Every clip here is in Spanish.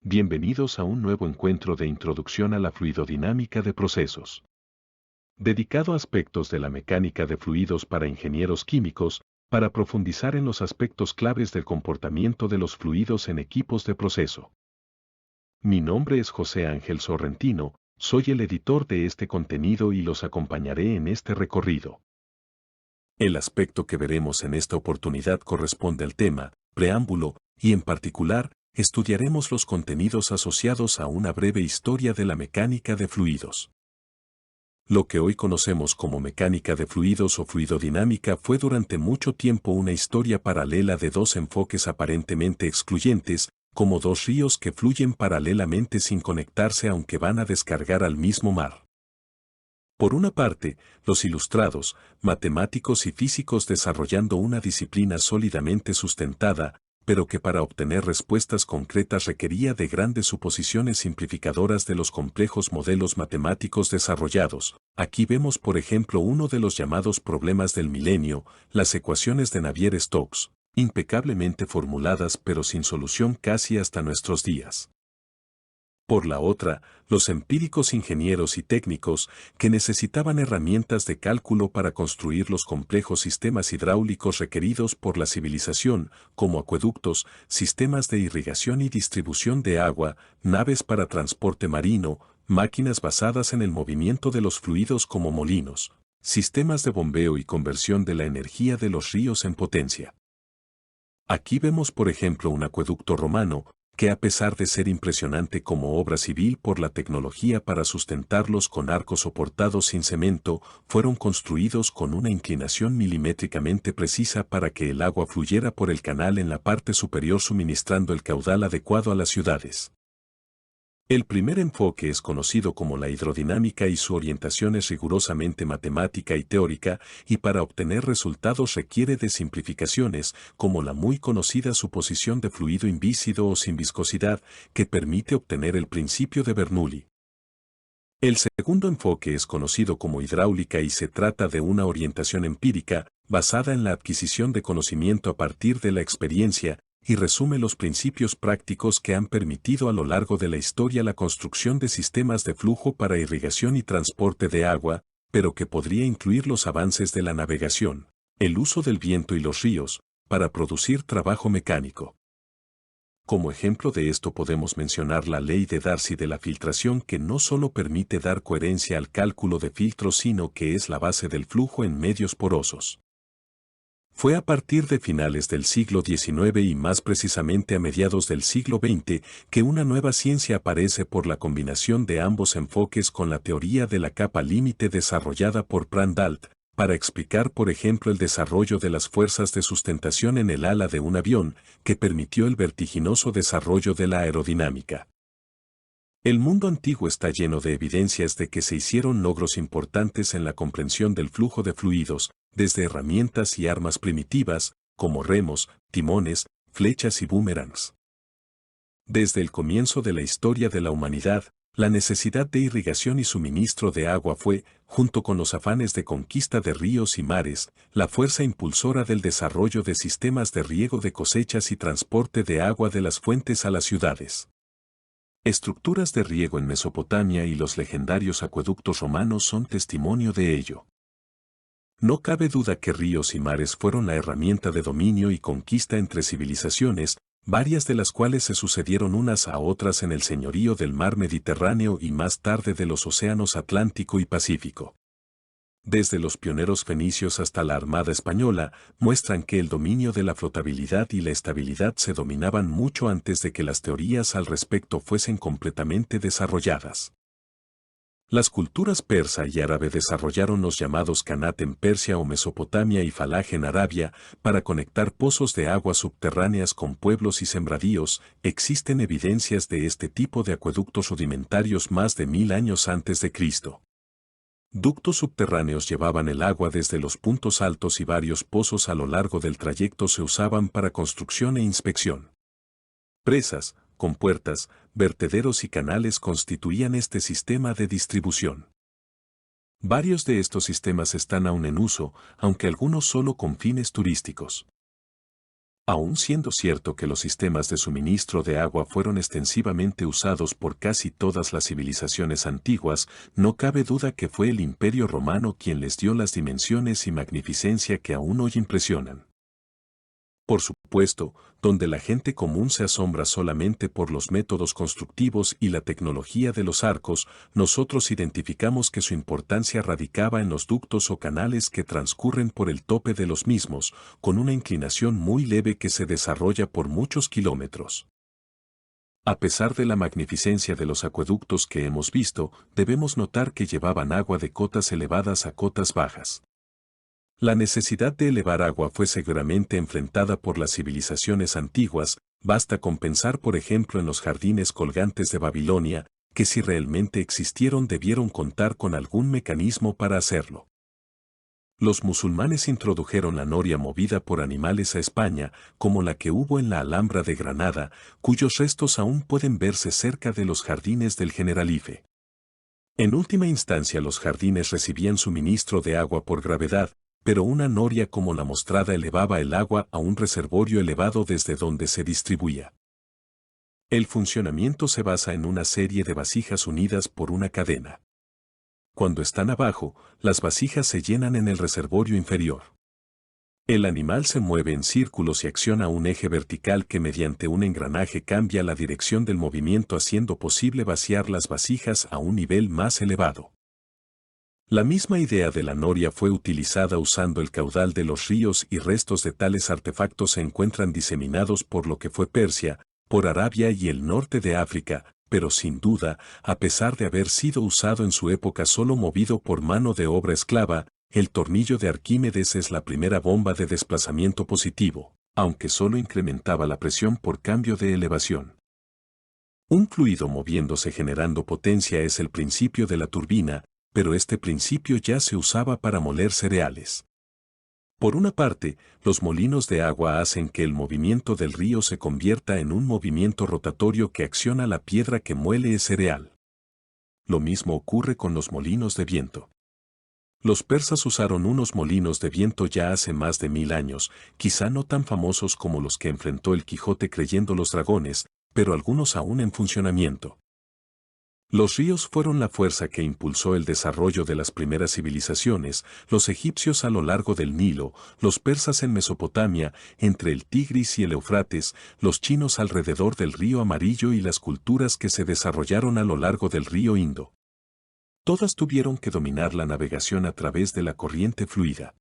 Bienvenidos a un nuevo encuentro de introducción a la fluidodinámica de procesos, dedicado a aspectos de la mecánica de fluidos para ingenieros químicos, para profundizar en los aspectos claves del comportamiento de los fluidos en equipos de proceso. Mi nombre es José Ángel Sorrentino, soy el editor de este contenido y los acompañaré en este recorrido. El aspecto que veremos en esta oportunidad corresponde al tema, preámbulo, y en particular, estudiaremos los contenidos asociados a una breve historia de la mecánica de fluidos. Lo que hoy conocemos como mecánica de fluidos o fluidodinámica fue durante mucho tiempo una historia paralela de dos enfoques aparentemente excluyentes, como dos ríos que fluyen paralelamente sin conectarse aunque van a descargar al mismo mar. Por una parte, los ilustrados, matemáticos y físicos desarrollando una disciplina sólidamente sustentada, pero que para obtener respuestas concretas requería de grandes suposiciones simplificadoras de los complejos modelos matemáticos desarrollados. Aquí vemos por ejemplo uno de los llamados problemas del milenio, las ecuaciones de Navier-Stokes, impecablemente formuladas pero sin solución casi hasta nuestros días. Por la otra, los empíricos ingenieros y técnicos que necesitaban herramientas de cálculo para construir los complejos sistemas hidráulicos requeridos por la civilización, como acueductos, sistemas de irrigación y distribución de agua, naves para transporte marino, máquinas basadas en el movimiento de los fluidos como molinos, sistemas de bombeo y conversión de la energía de los ríos en potencia. Aquí vemos por ejemplo un acueducto romano, que a pesar de ser impresionante como obra civil por la tecnología para sustentarlos con arcos soportados sin cemento, fueron construidos con una inclinación milimétricamente precisa para que el agua fluyera por el canal en la parte superior suministrando el caudal adecuado a las ciudades. El primer enfoque es conocido como la hidrodinámica y su orientación es rigurosamente matemática y teórica, y para obtener resultados requiere de simplificaciones, como la muy conocida suposición de fluido invísido o sin viscosidad, que permite obtener el principio de Bernoulli. El segundo enfoque es conocido como hidráulica y se trata de una orientación empírica, basada en la adquisición de conocimiento a partir de la experiencia, y resume los principios prácticos que han permitido a lo largo de la historia la construcción de sistemas de flujo para irrigación y transporte de agua, pero que podría incluir los avances de la navegación, el uso del viento y los ríos, para producir trabajo mecánico. Como ejemplo de esto podemos mencionar la ley de Darcy de la filtración que no solo permite dar coherencia al cálculo de filtros sino que es la base del flujo en medios porosos. Fue a partir de finales del siglo XIX y más precisamente a mediados del siglo XX que una nueva ciencia aparece por la combinación de ambos enfoques con la teoría de la capa límite desarrollada por Prandtl, para explicar por ejemplo el desarrollo de las fuerzas de sustentación en el ala de un avión, que permitió el vertiginoso desarrollo de la aerodinámica. El mundo antiguo está lleno de evidencias de que se hicieron logros importantes en la comprensión del flujo de fluidos, desde herramientas y armas primitivas, como remos, timones, flechas y boomerangs. Desde el comienzo de la historia de la humanidad, la necesidad de irrigación y suministro de agua fue, junto con los afanes de conquista de ríos y mares, la fuerza impulsora del desarrollo de sistemas de riego de cosechas y transporte de agua de las fuentes a las ciudades. Estructuras de riego en Mesopotamia y los legendarios acueductos romanos son testimonio de ello. No cabe duda que ríos y mares fueron la herramienta de dominio y conquista entre civilizaciones, varias de las cuales se sucedieron unas a otras en el señorío del mar Mediterráneo y más tarde de los océanos Atlántico y Pacífico. Desde los pioneros fenicios hasta la Armada Española, muestran que el dominio de la flotabilidad y la estabilidad se dominaban mucho antes de que las teorías al respecto fuesen completamente desarrolladas. Las culturas persa y árabe desarrollaron los llamados Qanat en Persia o Mesopotamia y Falaj en Arabia para conectar pozos de aguas subterráneas con pueblos y sembradíos. Existen evidencias de este tipo de acueductos rudimentarios más de 1000 años antes de Cristo. Ductos subterráneos llevaban el agua desde los puntos altos y varios pozos a lo largo del trayecto se usaban para construcción e inspección. Presas, compuertas, vertederos y canales constituían este sistema de distribución. Varios de estos sistemas están aún en uso, aunque algunos solo con fines turísticos. Aun siendo cierto que los sistemas de suministro de agua fueron extensivamente usados por casi todas las civilizaciones antiguas, no cabe duda que fue el Imperio Romano quien les dio las dimensiones y magnificencia que aún hoy impresionan. Por supuesto, donde la gente común se asombra solamente por los métodos constructivos y la tecnología de los arcos, nosotros identificamos que su importancia radicaba en los ductos o canales que transcurren por el tope de los mismos, con una inclinación muy leve que se desarrolla por muchos kilómetros. A pesar de la magnificencia de los acueductos que hemos visto, debemos notar que llevaban agua de cotas elevadas a cotas bajas. La necesidad de elevar agua fue seguramente enfrentada por las civilizaciones antiguas, basta con pensar por ejemplo en los jardines colgantes de Babilonia, que si realmente existieron debieron contar con algún mecanismo para hacerlo. Los musulmanes introdujeron la noria movida por animales a España, como la que hubo en la Alhambra de Granada, cuyos restos aún pueden verse cerca de los jardines del Generalife. En última instancia los jardines recibían suministro de agua por gravedad, pero una noria como la mostrada elevaba el agua a un reservorio elevado desde donde se distribuía. El funcionamiento se basa en una serie de vasijas unidas por una cadena. Cuando están abajo, las vasijas se llenan en el reservorio inferior. El animal se mueve en círculos y acciona un eje vertical que mediante un engranaje cambia la dirección del movimiento haciendo posible vaciar las vasijas a un nivel más elevado. La misma idea de la noria fue utilizada usando el caudal de los ríos y restos de tales artefactos se encuentran diseminados por lo que fue Persia, por Arabia y el norte de África, pero sin duda, a pesar de haber sido usado en su época solo movido por mano de obra esclava, el tornillo de Arquímedes es la primera bomba de desplazamiento positivo, aunque solo incrementaba la presión por cambio de elevación. Un fluido moviéndose generando potencia es el principio de la turbina, pero este principio ya se usaba para moler cereales. Por una parte, los molinos de agua hacen que el movimiento del río se convierta en un movimiento rotatorio que acciona la piedra que muele el cereal. Lo mismo ocurre con los molinos de viento. Los persas usaron unos molinos de viento ya hace más de 1000 años, quizá no tan famosos como los que enfrentó el Quijote creyendo los dragones, pero algunos aún en funcionamiento. Los ríos fueron la fuerza que impulsó el desarrollo de las primeras civilizaciones, los egipcios a lo largo del Nilo, los persas en Mesopotamia, entre el Tigris y el Éufrates, los chinos alrededor del río Amarillo y las culturas que se desarrollaron a lo largo del río Indo. Todas tuvieron que dominar la navegación a través de la corriente fluida.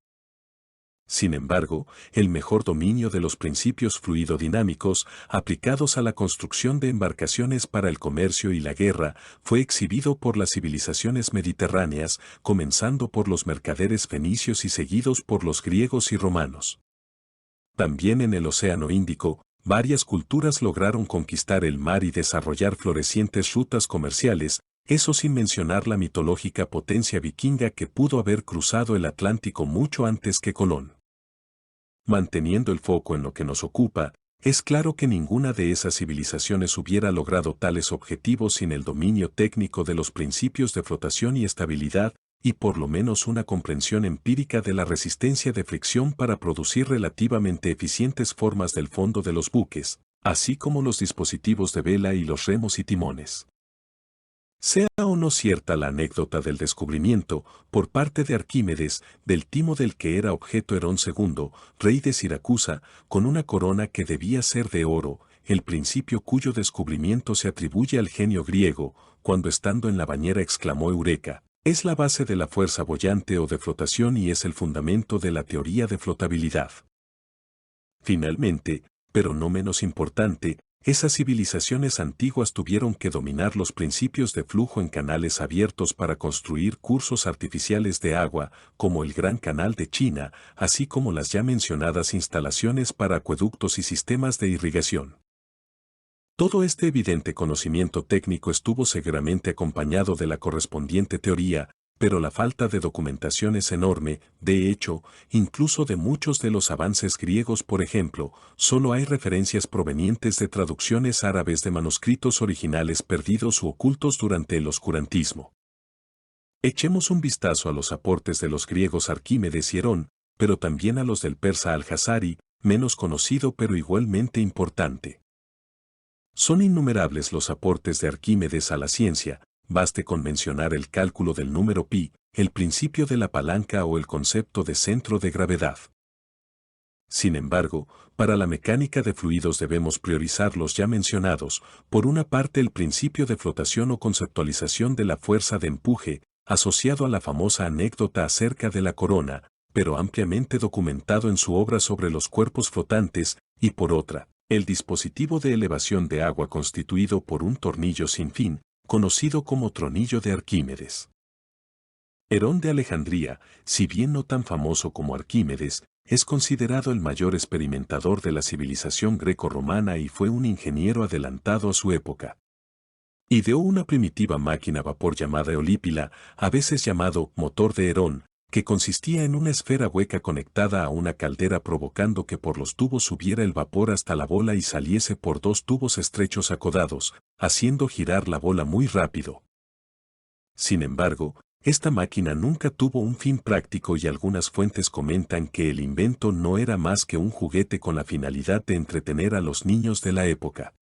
Sin embargo, el mejor dominio de los principios fluidodinámicos aplicados a la construcción de embarcaciones para el comercio y la guerra fue exhibido por las civilizaciones mediterráneas, comenzando por los mercaderes fenicios y seguidos por los griegos y romanos. También en el Océano Índico, varias culturas lograron conquistar el mar y desarrollar florecientes rutas comerciales, eso sin mencionar la mitológica potencia vikinga que pudo haber cruzado el Atlántico mucho antes que Colón. Manteniendo el foco en lo que nos ocupa, es claro que ninguna de esas civilizaciones hubiera logrado tales objetivos sin el dominio técnico de los principios de flotación y estabilidad, y por lo menos una comprensión empírica de la resistencia de fricción para producir relativamente eficientes formas del fondo de los buques, así como los dispositivos de vela y los remos y timones. Sea o no cierta la anécdota del descubrimiento, por parte de Arquímedes, del timo del que era objeto Herón II, rey de Siracusa, con una corona que debía ser de oro, el principio cuyo descubrimiento se atribuye al genio griego, cuando estando en la bañera exclamó Eureka, es la base de la fuerza boyante o de flotación y es el fundamento de la teoría de flotabilidad. Finalmente, pero no menos importante, esas civilizaciones antiguas tuvieron que dominar los principios de flujo en canales abiertos para construir cursos artificiales de agua, como el Gran Canal de China, así como las ya mencionadas instalaciones para acueductos y sistemas de irrigación. Todo este evidente conocimiento técnico estuvo seguramente acompañado de la correspondiente teoría, pero la falta de documentación es enorme, de hecho, incluso de muchos de los avances griegos por ejemplo, solo hay referencias provenientes de traducciones árabes de manuscritos originales perdidos u ocultos durante el oscurantismo. Echemos un vistazo a los aportes de los griegos Arquímedes y Herón, pero también a los del persa Al-Jazari, menos conocido pero igualmente importante. Son innumerables los aportes de Arquímedes a la ciencia, baste con mencionar el cálculo del número pi, el principio de la palanca o el concepto de centro de gravedad. Sin embargo, para la mecánica de fluidos debemos priorizar los ya mencionados, por una parte el principio de flotación o conceptualización de la fuerza de empuje, asociado a la famosa anécdota acerca de la corona, pero ampliamente documentado en su obra sobre los cuerpos flotantes, y por otra, el dispositivo de elevación de agua constituido por un tornillo sin fin, conocido como tronillo de Arquímedes. Herón de Alejandría, si bien no tan famoso como Arquímedes, es considerado el mayor experimentador de la civilización greco-romana y fue un ingeniero adelantado a su época. Ideó una primitiva máquina a vapor llamada eolípila, a veces llamado motor de Herón, que consistía en una esfera hueca conectada a una caldera provocando que por los tubos subiera el vapor hasta la bola y saliese por dos tubos estrechos acodados, haciendo girar la bola muy rápido. Sin embargo, esta máquina nunca tuvo un fin práctico y algunas fuentes comentan que el invento no era más que un juguete con la finalidad de entretener a los niños de la época.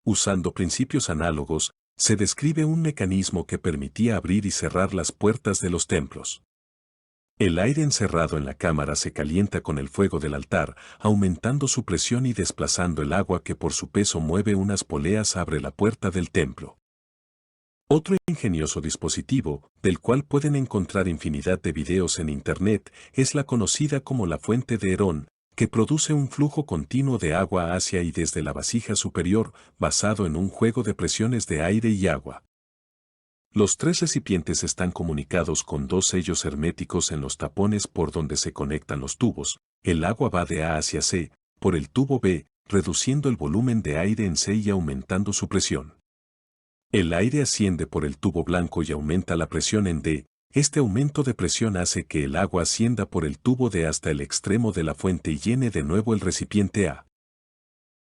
Usando principios análogos, se describe un mecanismo que permitía abrir y cerrar las puertas de los templos. El aire encerrado en la cámara se calienta con el fuego del altar, aumentando su presión y desplazando el agua que por su peso mueve unas poleas abre la puerta del templo. Otro ingenioso dispositivo, del cual pueden encontrar infinidad de videos en Internet, es la conocida como la fuente de Herón, que produce un flujo continuo de agua hacia y desde la vasija superior, basado en un juego de presiones de aire y agua. Los tres recipientes están comunicados con dos sellos herméticos en los tapones por donde se conectan los tubos. El agua va de A hacia C, por el tubo B, reduciendo el volumen de aire en C y aumentando su presión. El aire asciende por el tubo blanco y aumenta la presión en D. Este aumento de presión hace que el agua ascienda por el tubo D hasta el extremo de la fuente y llene de nuevo el recipiente A.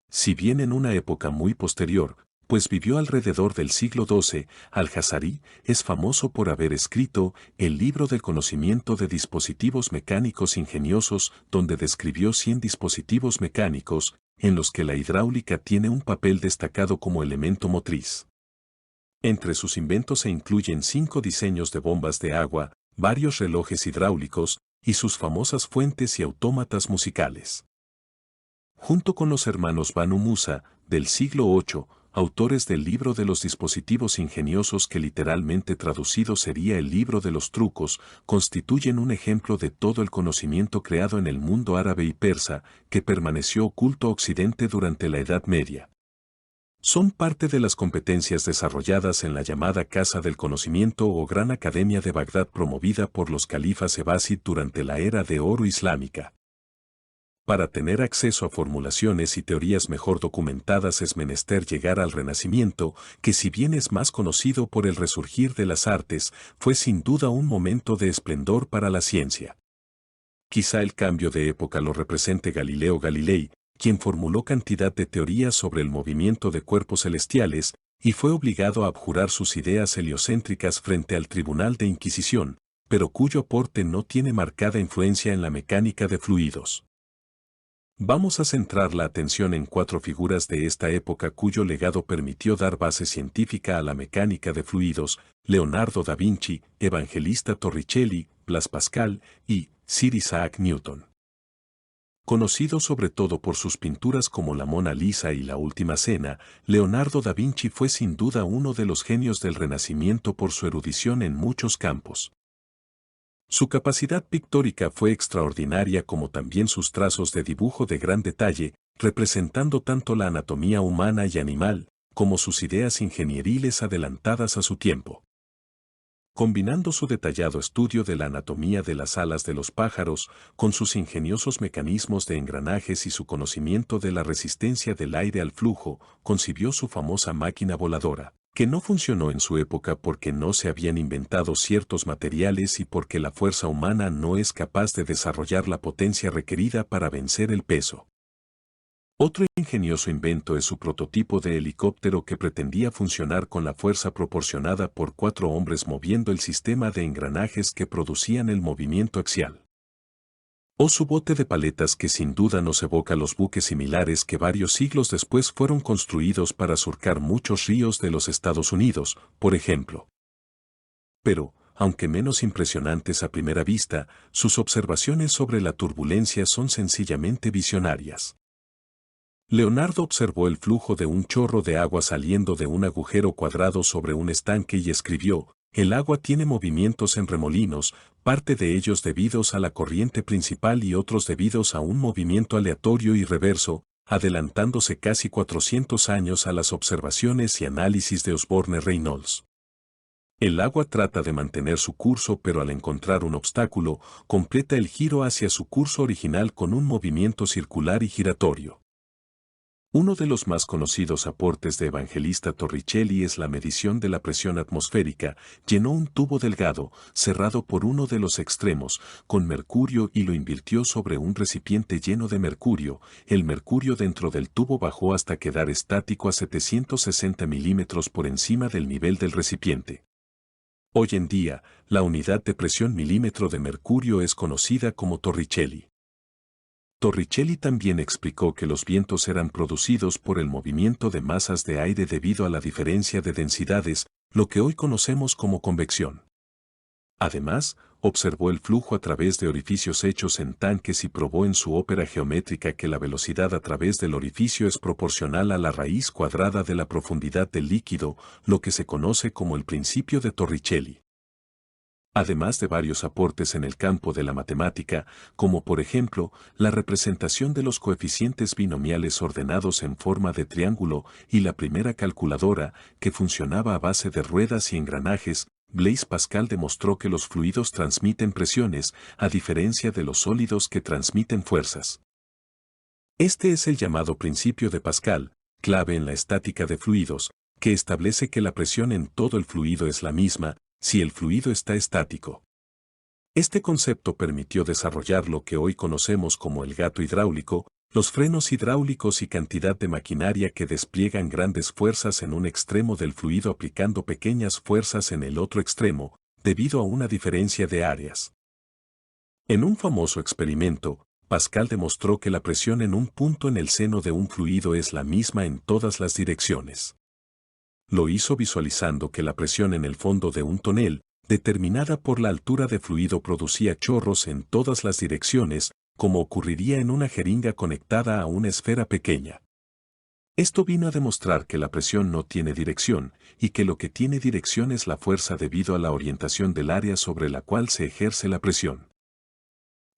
Si bien en una época muy posterior, pues vivió alrededor del siglo XII, Al-Jazari es famoso por haber escrito el libro del conocimiento de dispositivos mecánicos ingeniosos, donde describió 100 dispositivos mecánicos, en los que la hidráulica tiene un papel destacado como elemento motriz. Entre sus inventos se incluyen 5 diseños de bombas de agua, varios relojes hidráulicos, y sus famosas fuentes y autómatas musicales. Junto con los hermanos Banu Musa, del siglo VIII, autores del libro de los dispositivos ingeniosos que literalmente traducido sería el libro de los trucos, constituyen un ejemplo de todo el conocimiento creado en el mundo árabe y persa, que permaneció oculto a Occidente durante la Edad Media. Son parte de las competencias desarrolladas en la llamada Casa del Conocimiento o Gran Academia de Bagdad promovida por los califas Abbasid durante la Era de Oro islámica. Para tener acceso a formulaciones y teorías mejor documentadas es menester llegar al Renacimiento, que si bien es más conocido por el resurgir de las artes, fue sin duda un momento de esplendor para la ciencia. Quizá el cambio de época lo represente Galileo Galilei, quien formuló cantidad de teorías sobre el movimiento de cuerpos celestiales, y fue obligado a abjurar sus ideas heliocéntricas frente al Tribunal de Inquisición, pero cuyo aporte no tiene marcada influencia en la mecánica de fluidos. Vamos a centrar la atención en 4 figuras de esta época cuyo legado permitió dar base científica a la mecánica de fluidos: Leonardo da Vinci, Evangelista Torricelli, Blas Pascal y Sir Isaac Newton. Conocido sobre todo por sus pinturas como la Mona Lisa y la Última Cena, Leonardo da Vinci fue sin duda uno de los genios del Renacimiento por su erudición en muchos campos. Su capacidad pictórica fue extraordinaria como también sus trazos de dibujo de gran detalle, representando tanto la anatomía humana y animal, como sus ideas ingenieriles adelantadas a su tiempo. Combinando su detallado estudio de la anatomía de las alas de los pájaros, con sus ingeniosos mecanismos de engranajes y su conocimiento de la resistencia del aire al flujo, concibió su famosa máquina voladora, que no funcionó en su época porque no se habían inventado ciertos materiales y porque la fuerza humana no es capaz de desarrollar la potencia requerida para vencer el peso. Otro ingenioso invento es su prototipo de helicóptero que pretendía funcionar con la fuerza proporcionada por 4 hombres moviendo el sistema de engranajes que producían el movimiento axial. O su bote de paletas, que sin duda nos evoca los buques similares que varios siglos después fueron construidos para surcar muchos ríos de los Estados Unidos, por ejemplo. Pero, aunque menos impresionantes a primera vista, sus observaciones sobre la turbulencia son sencillamente visionarias. Leonardo observó el flujo de un chorro de agua saliendo de un agujero cuadrado sobre un estanque y escribió: el agua tiene movimientos en remolinos, parte de ellos debidos a la corriente principal y otros debidos a un movimiento aleatorio y reverso, adelantándose casi 400 años a las observaciones y análisis de Osborne Reynolds. El agua trata de mantener su curso, pero al encontrar un obstáculo, completa el giro hacia su curso original con un movimiento circular y giratorio. Uno de los más conocidos aportes de Evangelista Torricelli es la medición de la presión atmosférica. Llenó un tubo delgado, cerrado por uno de los extremos, con mercurio y lo invirtió sobre un recipiente lleno de mercurio. El mercurio dentro del tubo bajó hasta quedar estático a 760 milímetros por encima del nivel del recipiente. Hoy en día, la unidad de presión milímetro de mercurio es conocida como Torricelli. Torricelli también explicó que los vientos eran producidos por el movimiento de masas de aire debido a la diferencia de densidades, lo que hoy conocemos como convección. Además, observó el flujo a través de orificios hechos en tanques y probó en su ópera geométrica que la velocidad a través del orificio es proporcional a la raíz cuadrada de la profundidad del líquido, lo que se conoce como el principio de Torricelli. Además de varios aportes en el campo de la matemática, como por ejemplo, la representación de los coeficientes binomiales ordenados en forma de triángulo y la primera calculadora, que funcionaba a base de ruedas y engranajes, Blaise Pascal demostró que los fluidos transmiten presiones, a diferencia de los sólidos que transmiten fuerzas. Este es el llamado principio de Pascal, clave en la estática de fluidos, que establece que la presión en todo el fluido es la misma, si el fluido está estático. Este concepto permitió desarrollar lo que hoy conocemos como el gato hidráulico, los frenos hidráulicos y cantidad de maquinaria que despliegan grandes fuerzas en un extremo del fluido aplicando pequeñas fuerzas en el otro extremo, debido a una diferencia de áreas. En un famoso experimento, Pascal demostró que la presión en un punto en el seno de un fluido es la misma en todas las direcciones. Lo hizo visualizando que la presión en el fondo de un tonel, determinada por la altura de fluido, producía chorros en todas las direcciones, como ocurriría en una jeringa conectada a una esfera pequeña. Esto vino a demostrar que la presión no tiene dirección, y que lo que tiene dirección es la fuerza debido a la orientación del área sobre la cual se ejerce la presión.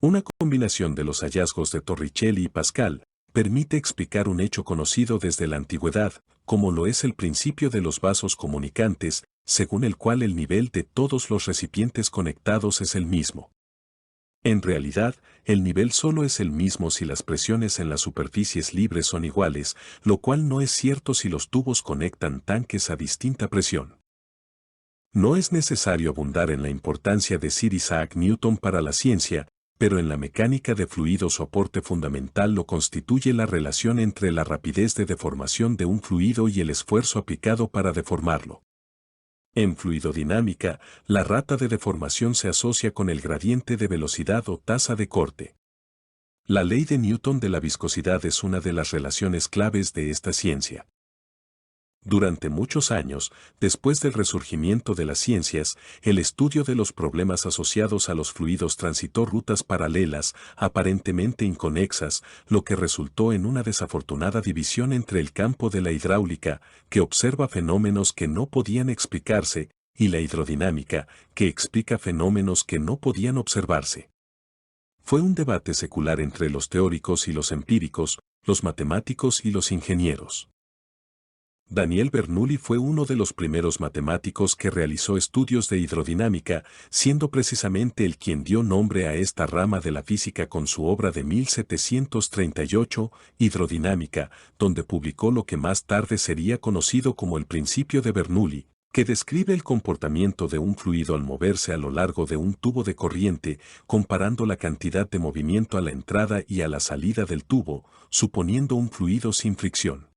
Una combinación de los hallazgos de Torricelli y Pascal permite explicar un hecho conocido desde la antigüedad, como lo es el principio de los vasos comunicantes, según el cual el nivel de todos los recipientes conectados es el mismo. En realidad, el nivel solo es el mismo si las presiones en las superficies libres son iguales, lo cual no es cierto si los tubos conectan tanques a distinta presión. No es necesario abundar en la importancia de Sir Isaac Newton para la ciencia, pero en la mecánica de fluidos su aporte fundamental lo constituye la relación entre la rapidez de deformación de un fluido y el esfuerzo aplicado para deformarlo. En fluidodinámica, la rata de deformación se asocia con el gradiente de velocidad o tasa de corte. La ley de Newton de la viscosidad es una de las relaciones claves de esta ciencia. Durante muchos años, después del resurgimiento de las ciencias, el estudio de los problemas asociados a los fluidos transitó rutas paralelas, aparentemente inconexas, lo que resultó en una desafortunada división entre el campo de la hidráulica, que observa fenómenos que no podían explicarse, y la hidrodinámica, que explica fenómenos que no podían observarse. Fue un debate secular entre los teóricos y los empíricos, los matemáticos y los ingenieros. Daniel Bernoulli fue uno de los primeros matemáticos que realizó estudios de hidrodinámica, siendo precisamente él quien dio nombre a esta rama de la física con su obra de 1738, Hidrodinámica, donde publicó lo que más tarde sería conocido como el principio de Bernoulli, que describe el comportamiento de un fluido al moverse a lo largo de un tubo de corriente, comparando la cantidad de movimiento a la entrada y a la salida del tubo, suponiendo un fluido sin fricción.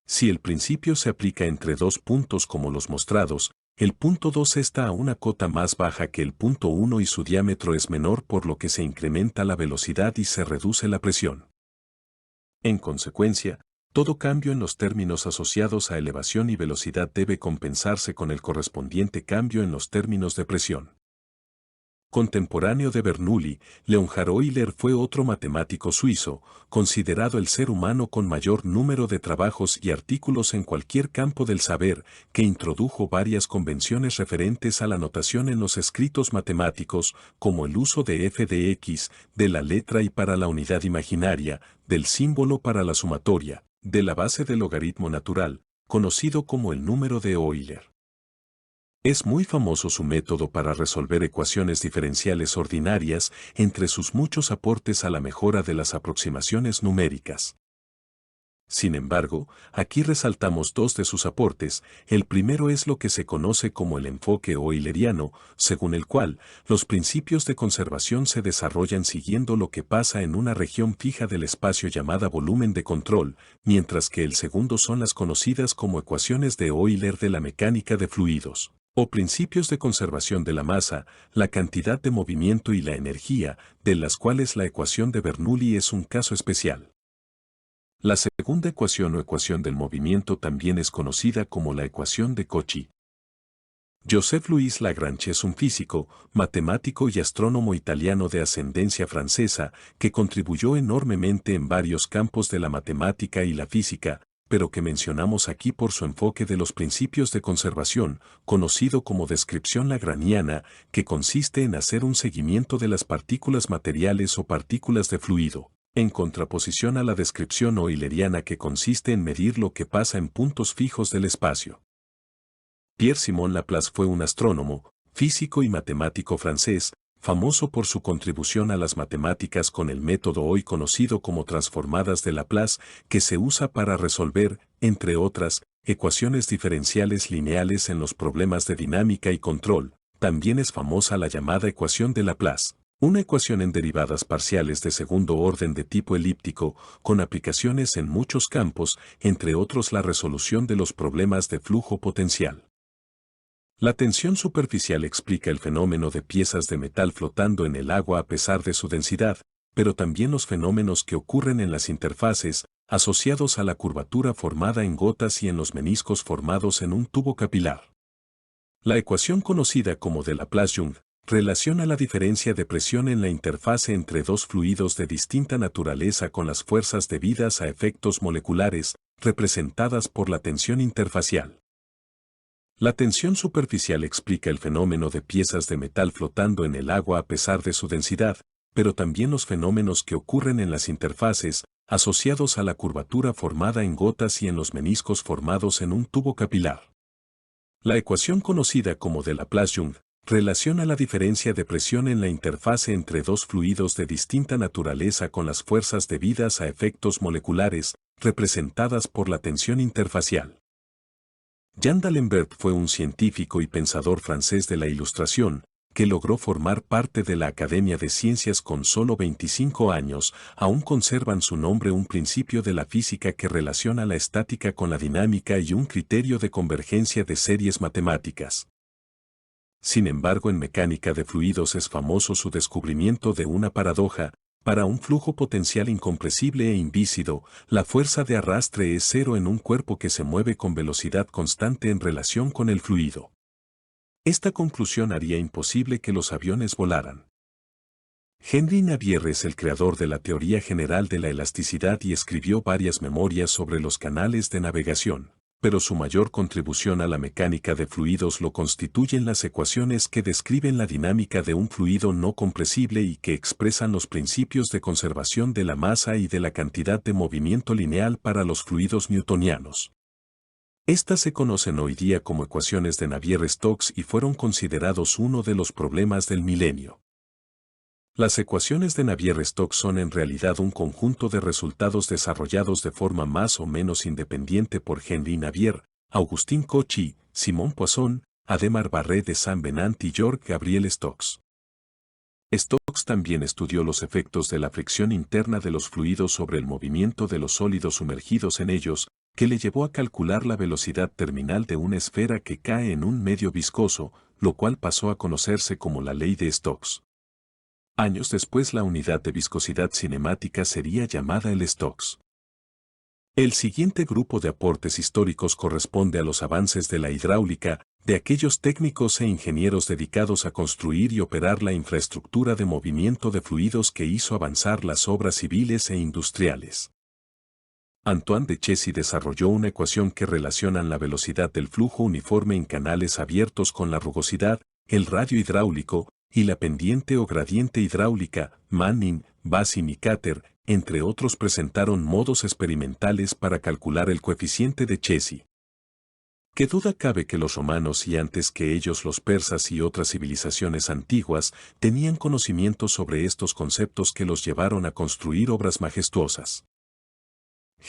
Si el principio se aplica entre dos puntos como los mostrados, el punto 2 está a una cota más baja que el punto 1 y su diámetro es menor, por lo que se incrementa la velocidad y se reduce la presión. En consecuencia, todo cambio en los términos asociados a elevación y velocidad debe compensarse con el correspondiente cambio en los términos de presión. Contemporáneo de Bernoulli, Leonhard Euler fue otro matemático suizo, considerado el ser humano con mayor número de trabajos y artículos en cualquier campo del saber, que introdujo varias convenciones referentes a la notación en los escritos matemáticos, como el uso de f de x, de la letra y para la unidad imaginaria, del símbolo para la sumatoria, de la base del logaritmo natural, conocido como el número de Euler. Es muy famoso su método para resolver ecuaciones diferenciales ordinarias, entre sus muchos aportes a la mejora de las aproximaciones numéricas. Sin embargo, aquí resaltamos dos de sus aportes. El primero es lo que se conoce como el enfoque euleriano, según el cual los principios de conservación se desarrollan siguiendo lo que pasa en una región fija del espacio llamada volumen de control, mientras que el segundo son las conocidas como ecuaciones de Euler de la mecánica de fluidos, o principios de conservación de la masa, la cantidad de movimiento y la energía, de las cuales la ecuación de Bernoulli es un caso especial. La segunda ecuación o ecuación del movimiento también es conocida como la ecuación de Cauchy. Joseph-Louis Lagrange es un físico, matemático y astrónomo italiano de ascendencia francesa que contribuyó enormemente en varios campos de la matemática y la física, pero que mencionamos aquí por su enfoque de los principios de conservación, conocido como descripción lagrangiana, que consiste en hacer un seguimiento de las partículas materiales o partículas de fluido, en contraposición a la descripción euleriana, que consiste en medir lo que pasa en puntos fijos del espacio. Pierre-Simon Laplace fue un astrónomo, físico y matemático francés, famoso por su contribución a las matemáticas con el método hoy conocido como transformadas de Laplace, que se usa para resolver, entre otras, ecuaciones diferenciales lineales en los problemas de dinámica y control. También es famosa la llamada ecuación de Laplace, una ecuación en derivadas parciales de segundo orden de tipo elíptico, con aplicaciones en muchos campos, entre otros la resolución de los problemas de flujo potencial. La tensión superficial explica el fenómeno de piezas de metal flotando en el agua a pesar de su densidad, pero también los fenómenos que ocurren en las interfaces, asociados a la curvatura formada en gotas y en los meniscos formados en un tubo capilar. La ecuación conocida como de Laplace-Young relaciona la diferencia de presión en la interfase entre dos fluidos de distinta naturaleza con las fuerzas debidas a efectos moleculares, representadas por la tensión interfacial. La tensión superficial explica el fenómeno de piezas de metal flotando en el agua a pesar de su densidad, pero también los fenómenos que ocurren en las interfaces, asociados a la curvatura formada en gotas y en los meniscos formados en un tubo capilar. La ecuación conocida como de Laplace-Young relaciona la diferencia de presión en la interfase entre dos fluidos de distinta naturaleza con las fuerzas debidas a efectos moleculares, representadas por la tensión interfacial. Jean d'Alembert fue un científico y pensador francés de la Ilustración, que logró formar parte de la Academia de Ciencias con solo 25 años. Aún conservan su nombre un principio de la física que relaciona la estática con la dinámica y un criterio de convergencia de series matemáticas. Sin embargo, en mecánica de fluidos es famoso su descubrimiento de una paradoja. Para un flujo potencial incompresible e invísido, la fuerza de arrastre es cero en un cuerpo que se mueve con velocidad constante en relación con el fluido. Esta conclusión haría imposible que los aviones volaran. Henri Navier es el creador de la teoría general de la elasticidad y escribió varias memorias sobre los canales de navegación, pero su mayor contribución a la mecánica de fluidos lo constituyen las ecuaciones que describen la dinámica de un fluido no compresible y que expresan los principios de conservación de la masa y de la cantidad de movimiento lineal para los fluidos newtonianos. Estas se conocen hoy día como ecuaciones de Navier-Stokes y fueron considerados uno de los problemas del milenio. Las ecuaciones de Navier-Stokes son en realidad un conjunto de resultados desarrollados de forma más o menos independiente por Henri Navier, Augustin Cauchy, Simon Poisson, Adhemar Barré de Saint-Venant y Georges Gabriel Stokes. Stokes también estudió los efectos de la fricción interna de los fluidos sobre el movimiento de los sólidos sumergidos en ellos, que le llevó a calcular la velocidad terminal de una esfera que cae en un medio viscoso, lo cual pasó a conocerse como la ley de Stokes. Años después la unidad de viscosidad cinemática sería llamada el Stokes. El siguiente grupo de aportes históricos corresponde a los avances de la hidráulica, de aquellos técnicos e ingenieros dedicados a construir y operar la infraestructura de movimiento de fluidos que hizo avanzar las obras civiles e industriales. Antoine de Chessy desarrolló una ecuación que relaciona la velocidad del flujo uniforme en canales abiertos con la rugosidad, el radio hidráulico, y la pendiente o gradiente hidráulica. Manning, Bassin y Cater, entre otros, presentaron modos experimentales para calcular el coeficiente de Chessy. ¿Qué duda cabe que los romanos y antes que ellos los persas y otras civilizaciones antiguas tenían conocimiento sobre estos conceptos que los llevaron a construir obras majestuosas?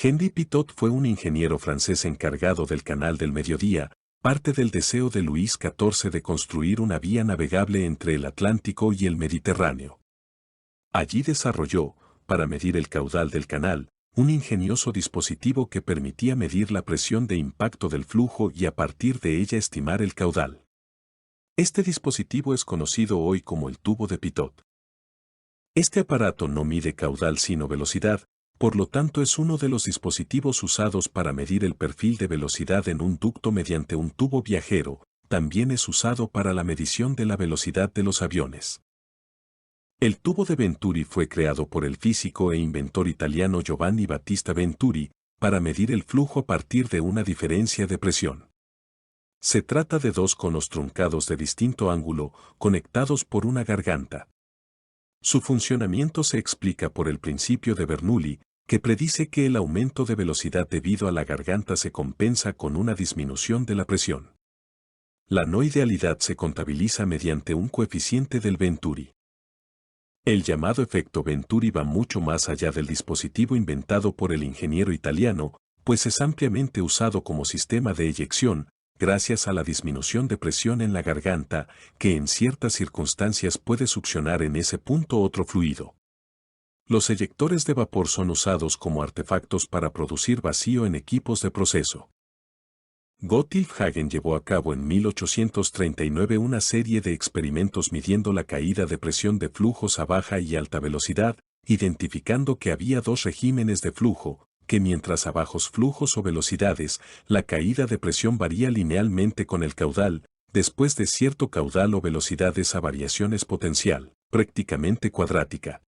Henri Pitot fue un ingeniero francés encargado del Canal del Mediodía, parte del deseo de Luis XIV de construir una vía navegable entre el Atlántico y el Mediterráneo. Allí desarrolló, para medir el caudal del canal, un ingenioso dispositivo que permitía medir la presión de impacto del flujo y a partir de ella estimar el caudal. Este dispositivo es conocido hoy como el tubo de Pitot. Este aparato no mide caudal sino velocidad, por lo tanto es uno de los dispositivos usados para medir el perfil de velocidad en un ducto mediante un tubo viajero. También es usado para la medición de la velocidad de los aviones. El tubo de Venturi fue creado por el físico e inventor italiano Giovanni Battista Venturi, para medir el flujo a partir de una diferencia de presión. Se trata de dos conos truncados de distinto ángulo, conectados por una garganta. Su funcionamiento se explica por el principio de Bernoulli, que predice que el aumento de velocidad debido a la garganta se compensa con una disminución de la presión. La no idealidad se contabiliza mediante un coeficiente del Venturi. El llamado efecto Venturi va mucho más allá del dispositivo inventado por el ingeniero italiano, pues es ampliamente usado como sistema de eyección, gracias a la disminución de presión en la garganta, que en ciertas circunstancias puede succionar en ese punto otro fluido. Los eyectores de vapor son usados como artefactos para producir vacío en equipos de proceso. Gottlieb Hagen llevó a cabo en 1839 una serie de experimentos midiendo la caída de presión de flujos a baja y alta velocidad, identificando que había dos regímenes de flujo, que mientras a bajos flujos o velocidades, la caída de presión varía linealmente con el caudal, después de cierto caudal o velocidad esa variación es potencial, prácticamente cuadrática.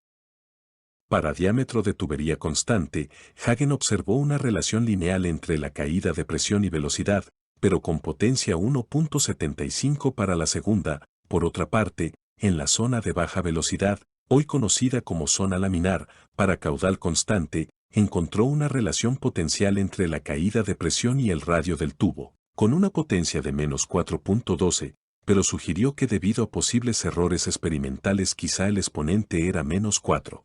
Para diámetro de tubería constante, Hagen observó una relación lineal entre la caída de presión y velocidad, pero con potencia 1.75 para la segunda. Por otra parte, en la zona de baja velocidad, hoy conocida como zona laminar, para caudal constante, encontró una relación potencial entre la caída de presión y el radio del tubo, con una potencia de menos 4.12, pero sugirió que debido a posibles errores experimentales quizá el exponente era menos 4.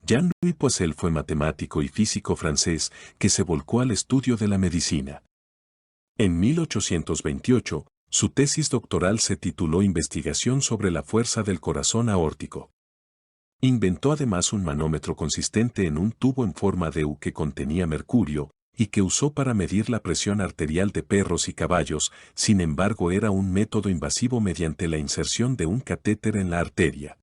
Jean-Louis Poiseuille fue matemático y físico francés que se volcó al estudio de la medicina. En 1828, su tesis doctoral se tituló Investigación sobre la fuerza del corazón aórtico. Inventó además un manómetro consistente en un tubo en forma de U que contenía mercurio y que usó para medir la presión arterial de perros y caballos. Sin embargo, era un método invasivo mediante la inserción de un catéter en la arteria.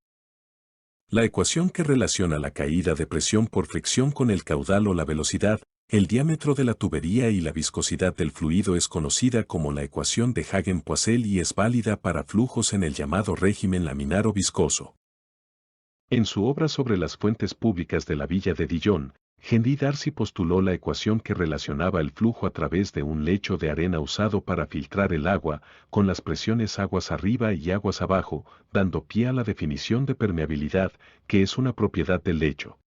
La ecuación que relaciona la caída de presión por fricción con el caudal o la velocidad, el diámetro de la tubería y la viscosidad del fluido es conocida como la ecuación de Hagen-Poiseuille y es válida para flujos en el llamado régimen laminar o viscoso. En su obra sobre las fuentes públicas de la villa de Dijon, Henri Darcy postuló la ecuación que relacionaba el flujo a través de un lecho de arena usado para filtrar el agua, con las presiones aguas arriba y aguas abajo, dando pie a la definición de permeabilidad, que es una propiedad del lecho.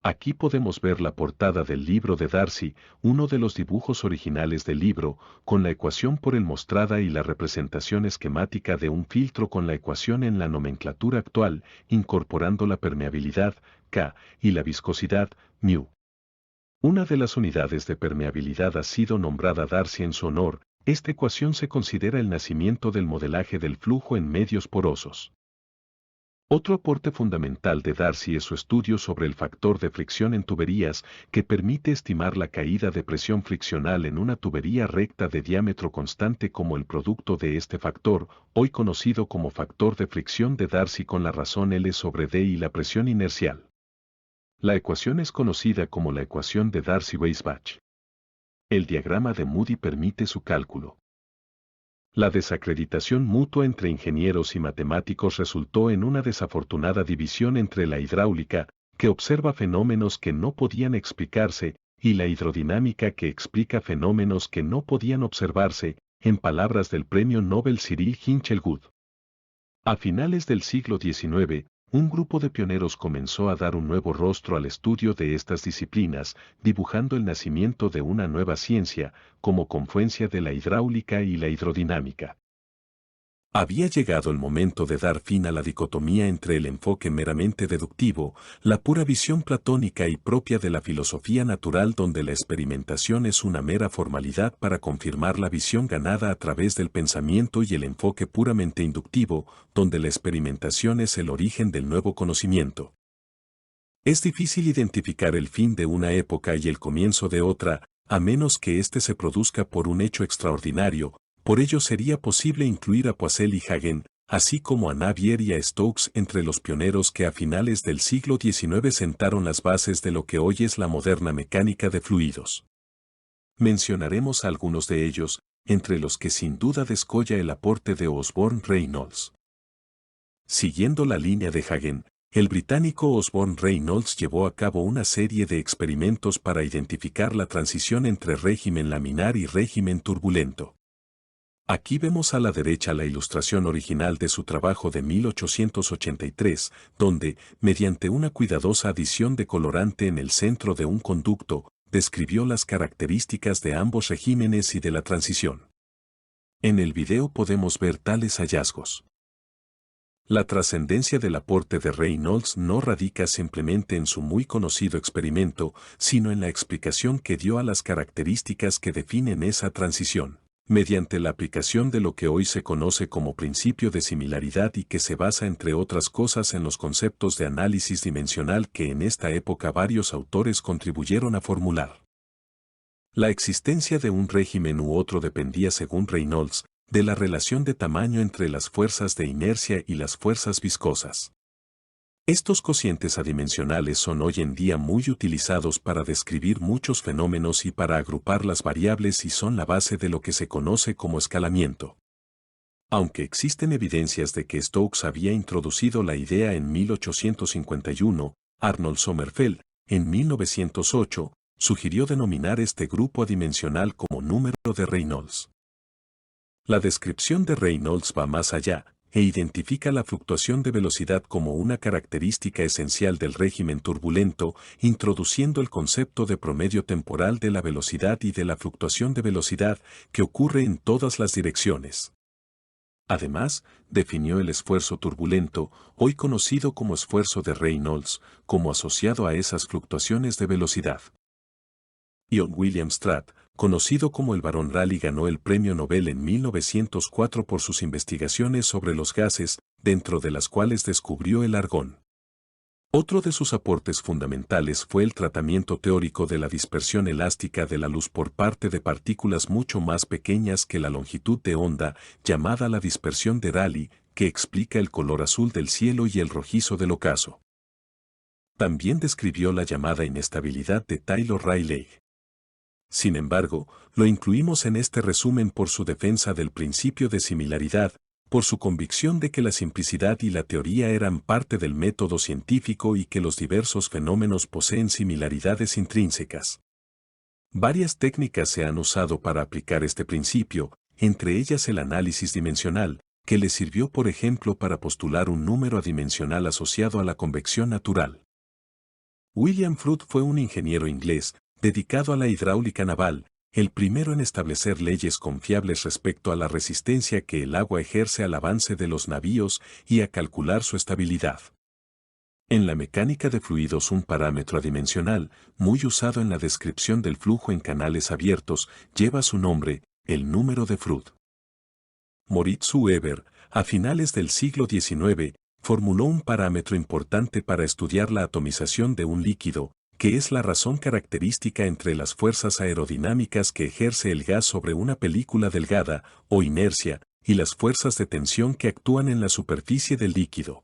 Aquí podemos ver la portada del libro de Darcy, uno de los dibujos originales del libro, con la ecuación por él mostrada y la representación esquemática de un filtro con la ecuación en la nomenclatura actual, incorporando la permeabilidad, K, y la viscosidad, μ. Una de las unidades de permeabilidad ha sido nombrada Darcy en su honor. Esta ecuación se considera el nacimiento del modelaje del flujo en medios porosos. Otro aporte fundamental de Darcy es su estudio sobre el factor de fricción en tuberías, que permite estimar la caída de presión friccional en una tubería recta de diámetro constante como el producto de este factor, hoy conocido como factor de fricción de Darcy con la razón L sobre D y la presión inercial. La ecuación es conocida como la ecuación de Darcy-Weisbach. El diagrama de Moody permite su cálculo. La desacreditación mutua entre ingenieros y matemáticos resultó en una desafortunada división entre la hidráulica, que observa fenómenos que no podían explicarse, y la hidrodinámica que explica fenómenos que no podían observarse, en palabras del premio Nobel Cyril Hinchelwood. A finales del siglo XIX, un grupo de pioneros comenzó a dar un nuevo rostro al estudio de estas disciplinas, dibujando el nacimiento de una nueva ciencia, como confluencia de la hidráulica y la hidrodinámica. Había llegado el momento de dar fin a la dicotomía entre el enfoque meramente deductivo, la pura visión platónica y propia de la filosofía natural donde la experimentación es una mera formalidad para confirmar la visión ganada a través del pensamiento y el enfoque puramente inductivo, donde la experimentación es el origen del nuevo conocimiento. Es difícil identificar el fin de una época y el comienzo de otra, a menos que éste se produzca por un hecho extraordinario. Por ello sería posible incluir a Poiseuille y Hagen, así como a Navier y a Stokes entre los pioneros que a finales del siglo XIX sentaron las bases de lo que hoy es la moderna mecánica de fluidos. Mencionaremos algunos de ellos, entre los que sin duda descolla el aporte de Osborne Reynolds. Siguiendo la línea de Hagen, el británico Osborne Reynolds llevó a cabo una serie de experimentos para identificar la transición entre régimen laminar y régimen turbulento. Aquí vemos a la derecha la ilustración original de su trabajo de 1883, donde, mediante una cuidadosa adición de colorante en el centro de un conducto, describió las características de ambos regímenes y de la transición. En el video podemos ver tales hallazgos. La trascendencia del aporte de Reynolds no radica simplemente en su muy conocido experimento, sino en la explicación que dio a las características que definen esa transición, mediante la aplicación de lo que hoy se conoce como principio de similaridad y que se basa entre otras cosas en los conceptos de análisis dimensional que en esta época varios autores contribuyeron a formular. La existencia de un régimen u otro dependía, según Reynolds, de la relación de tamaño entre las fuerzas de inercia y las fuerzas viscosas. Estos cocientes adimensionales son hoy en día muy utilizados para describir muchos fenómenos y para agrupar las variables y son la base de lo que se conoce como escalamiento. Aunque existen evidencias de que Stokes había introducido la idea en 1851, Arnold Sommerfeld, en 1908, sugirió denominar este grupo adimensional como número de Reynolds. La descripción de Reynolds va más allá, e identifica la fluctuación de velocidad como una característica esencial del régimen turbulento, introduciendo el concepto de promedio temporal de la velocidad y de la fluctuación de velocidad que ocurre en todas las direcciones. Además, definió el esfuerzo turbulento, hoy conocido como esfuerzo de Reynolds, como asociado a esas fluctuaciones de velocidad. John William Stratt, conocido como el Barón Rayleigh, ganó el Premio Nobel en 1904 por sus investigaciones sobre los gases, dentro de las cuales descubrió el argón. Otro de sus aportes fundamentales fue el tratamiento teórico de la dispersión elástica de la luz por parte de partículas mucho más pequeñas que la longitud de onda, llamada la dispersión de Rayleigh, que explica el color azul del cielo y el rojizo del ocaso. También describió la llamada inestabilidad de Taylor-Rayleigh. Sin embargo, lo incluimos en este resumen por su defensa del principio de similaridad, por su convicción de que la simplicidad y la teoría eran parte del método científico y que los diversos fenómenos poseen similaridades intrínsecas. Varias técnicas se han usado para aplicar este principio, entre ellas el análisis dimensional, que le sirvió por ejemplo para postular un número adimensional asociado a la convección natural. William Froude fue un ingeniero inglés, dedicado a la hidráulica naval, el primero en establecer leyes confiables respecto a la resistencia que el agua ejerce al avance de los navíos y a calcular su estabilidad. En la mecánica de fluidos, un parámetro adimensional, muy usado en la descripción del flujo en canales abiertos, lleva su nombre, el número de Froude. Moritz Weber, a finales del siglo XIX, formuló un parámetro importante para estudiar la atomización de un líquido, que es la razón característica entre las fuerzas aerodinámicas que ejerce el gas sobre una película delgada, o inercia, y las fuerzas de tensión que actúan en la superficie del líquido.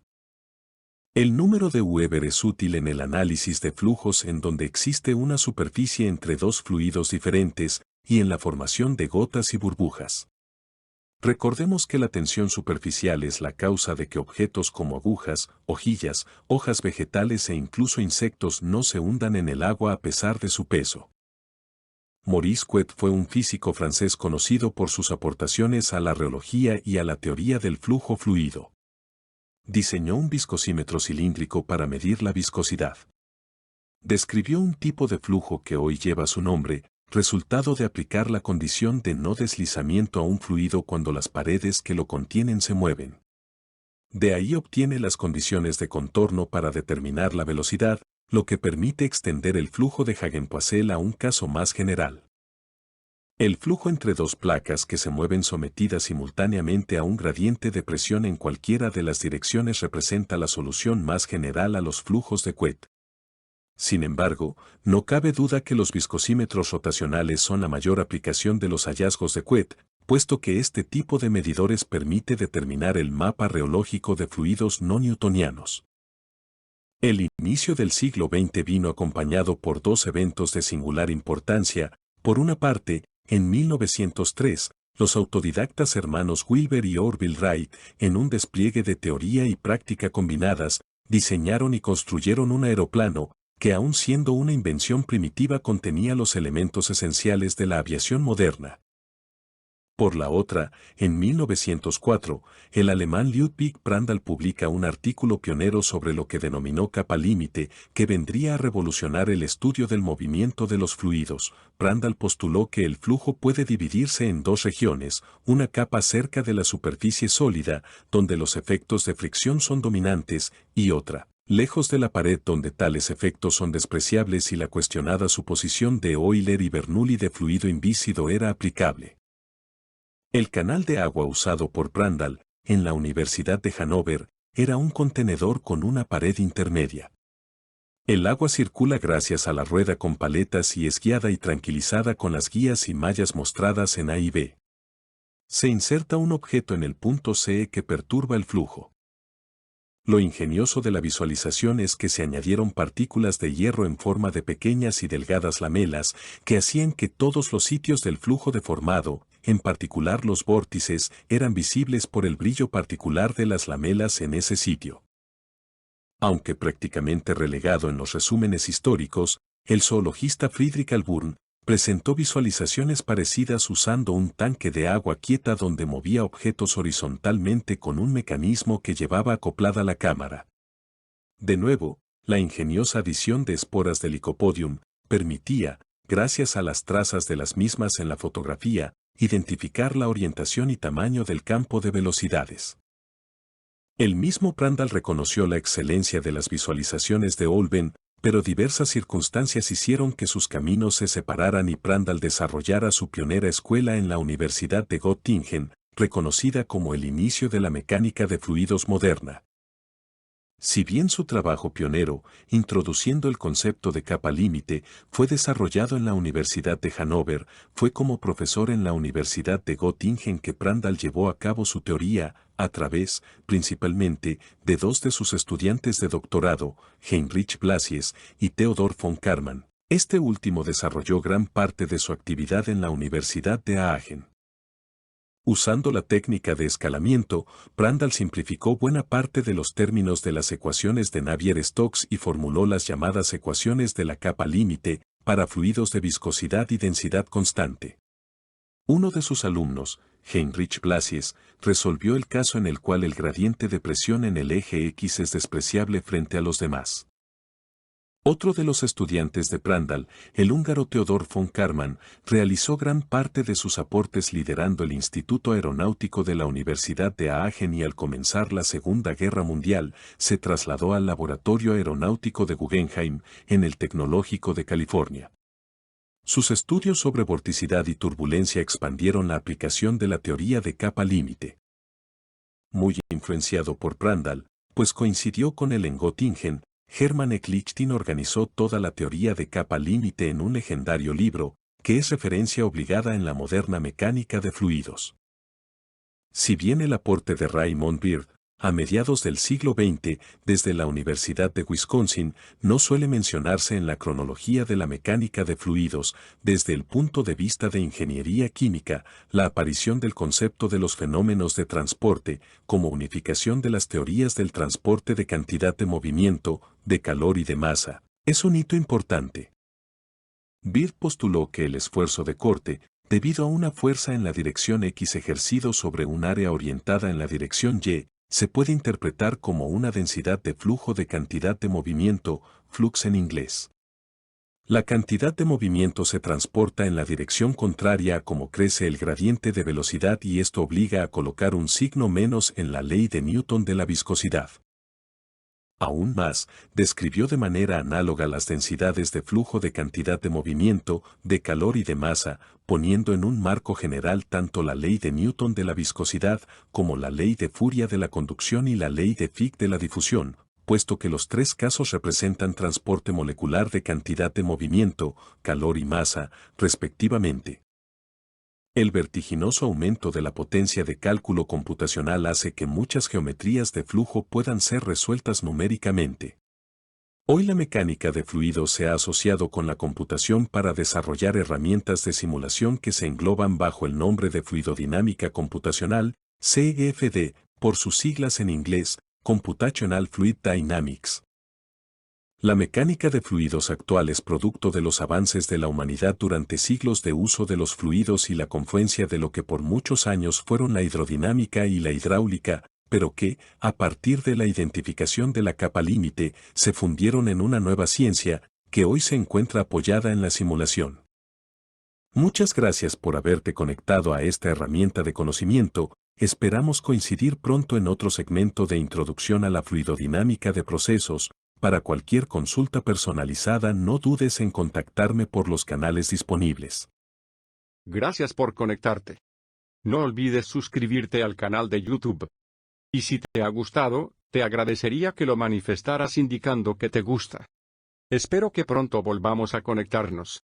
El número de Weber es útil en el análisis de flujos en donde existe una superficie entre dos fluidos diferentes y en la formación de gotas y burbujas. Recordemos que la tensión superficial es la causa de que objetos como agujas, hojillas, hojas vegetales e incluso insectos no se hundan en el agua a pesar de su peso. Maurice Cuet fue un físico francés conocido por sus aportaciones a la reología y a la teoría del flujo fluido. Diseñó un viscosímetro cilíndrico para medir la viscosidad. Describió un tipo de flujo que hoy lleva su nombre, resultado de aplicar la condición de no deslizamiento a un fluido cuando las paredes que lo contienen se mueven. De ahí obtiene las condiciones de contorno para determinar la velocidad, lo que permite extender el flujo de Hagen-Poiseuille a un caso más general. El flujo entre dos placas que se mueven sometidas simultáneamente a un gradiente de presión en cualquiera de las direcciones representa la solución más general a los flujos de Cuet. Sin embargo, no cabe duda que los viscosímetros rotacionales son la mayor aplicación de los hallazgos de Cuet, puesto que este tipo de medidores permite determinar el mapa reológico de fluidos no newtonianos. El inicio del siglo XX vino acompañado por dos eventos de singular importancia. Por una parte, en 1903, los autodidactas hermanos Wilbur y Orville Wright, en un despliegue de teoría y práctica combinadas, diseñaron y construyeron un aeroplano, que aun siendo una invención primitiva contenía los elementos esenciales de la aviación moderna. Por la otra, en 1904, el alemán Ludwig Prandtl publica un artículo pionero sobre lo que denominó capa límite, que vendría a revolucionar el estudio del movimiento de los fluidos. Prandtl postuló que el flujo puede dividirse en dos regiones, una capa cerca de la superficie sólida, donde los efectos de fricción son dominantes, y otra, lejos de la pared donde tales efectos son despreciables y la cuestionada suposición de Euler y Bernoulli de fluido invísido era aplicable. El canal de agua usado por Prandtl, en la Universidad de Hannover, era un contenedor con una pared intermedia. El agua circula gracias a la rueda con paletas y es guiada y tranquilizada con las guías y mallas mostradas en A y B. Se inserta un objeto en el punto C que perturba el flujo. Lo ingenioso de la visualización es que se añadieron partículas de hierro en forma de pequeñas y delgadas lamelas que hacían que todos los sitios del flujo deformado, en particular los vórtices, eran visibles por el brillo particular de las lamelas en ese sitio. Aunque prácticamente relegado en los resúmenes históricos, el zoologista Friedrich Alburn presentó visualizaciones parecidas usando un tanque de agua quieta donde movía objetos horizontalmente con un mecanismo que llevaba acoplada la cámara. De nuevo, la ingeniosa adición de esporas de Lycopodium permitía, gracias a las trazas de las mismas en la fotografía, identificar la orientación y tamaño del campo de velocidades. El mismo Prandtl reconoció la excelencia de las visualizaciones de Olven, pero diversas circunstancias hicieron que sus caminos se separaran y Prandtl desarrollara su pionera escuela en la Universidad de Göttingen, reconocida como el inicio de la mecánica de fluidos moderna. Si bien su trabajo pionero, introduciendo el concepto de capa límite, fue desarrollado en la Universidad de Hannover, fue como profesor en la Universidad de Göttingen que Prandtl llevó a cabo su teoría, a través, principalmente, de dos de sus estudiantes de doctorado, Heinrich Blasius y Theodor von Karman. Este último desarrolló gran parte de su actividad en la Universidad de Aachen. Usando la técnica de escalamiento, Prandtl simplificó buena parte de los términos de las ecuaciones de Navier-Stokes y formuló las llamadas ecuaciones de la capa límite para fluidos de viscosidad y densidad constante. Uno de sus alumnos, Heinrich Blasius, resolvió el caso en el cual el gradiente de presión en el eje X es despreciable frente a los demás. Otro de los estudiantes de Prandtl, el húngaro Theodor von Karman, realizó gran parte de sus aportes liderando el Instituto Aeronáutico de la Universidad de Aachen y al comenzar la Segunda Guerra Mundial, se trasladó al Laboratorio Aeronáutico de Guggenheim, en el Tecnológico de California. Sus estudios sobre vorticidad y turbulencia expandieron la aplicación de la teoría de capa límite. Muy influenciado por Prandtl, pues coincidió con él en Göttingen. Hermann Ecklichtin organizó toda la teoría de capa límite en un legendario libro, que es referencia obligada en la moderna mecánica de fluidos. Si bien el aporte de Raymond Beard, a mediados del siglo XX, desde la Universidad de Wisconsin, no suele mencionarse en la cronología de la mecánica de fluidos, desde el punto de vista de ingeniería química, la aparición del concepto de los fenómenos de transporte, como unificación de las teorías del transporte de cantidad de movimiento, de calor y de masa, es un hito importante. Beard postuló que el esfuerzo de corte, debido a una fuerza en la dirección X ejercido sobre un área orientada en la dirección Y, se puede interpretar como una densidad de flujo de cantidad de movimiento, flux en inglés. La cantidad de movimiento se transporta en la dirección contraria a como crece el gradiente de velocidad y esto obliga a colocar un signo menos en la ley de Newton de la viscosidad. Aún más, describió de manera análoga las densidades de flujo de cantidad de movimiento, de calor y de masa, poniendo en un marco general tanto la ley de Newton de la viscosidad como la ley de Fourier de la conducción y la ley de Fick de la difusión, puesto que los tres casos representan transporte molecular de cantidad de movimiento, calor y masa, respectivamente. El vertiginoso aumento de la potencia de cálculo computacional hace que muchas geometrías de flujo puedan ser resueltas numéricamente. Hoy la mecánica de fluidos se ha asociado con la computación para desarrollar herramientas de simulación que se engloban bajo el nombre de fluidodinámica computacional, CFD, por sus siglas en inglés, Computational Fluid Dynamics. La mecánica de fluidos actual es producto de los avances de la humanidad durante siglos de uso de los fluidos y la confluencia de lo que por muchos años fueron la hidrodinámica y la hidráulica, pero que, a partir de la identificación de la capa límite, se fundieron en una nueva ciencia, que hoy se encuentra apoyada en la simulación. Muchas gracias por haberte conectado a esta herramienta de conocimiento. Esperamos coincidir pronto en otro segmento de Introducción a la Fluidodinámica de Procesos. Para cualquier consulta personalizada no dudes en contactarme por los canales disponibles. Gracias por conectarte. No olvides suscribirte al canal de YouTube. Y si te ha gustado, te agradecería que lo manifestaras indicando que te gusta. Espero que pronto volvamos a conectarnos.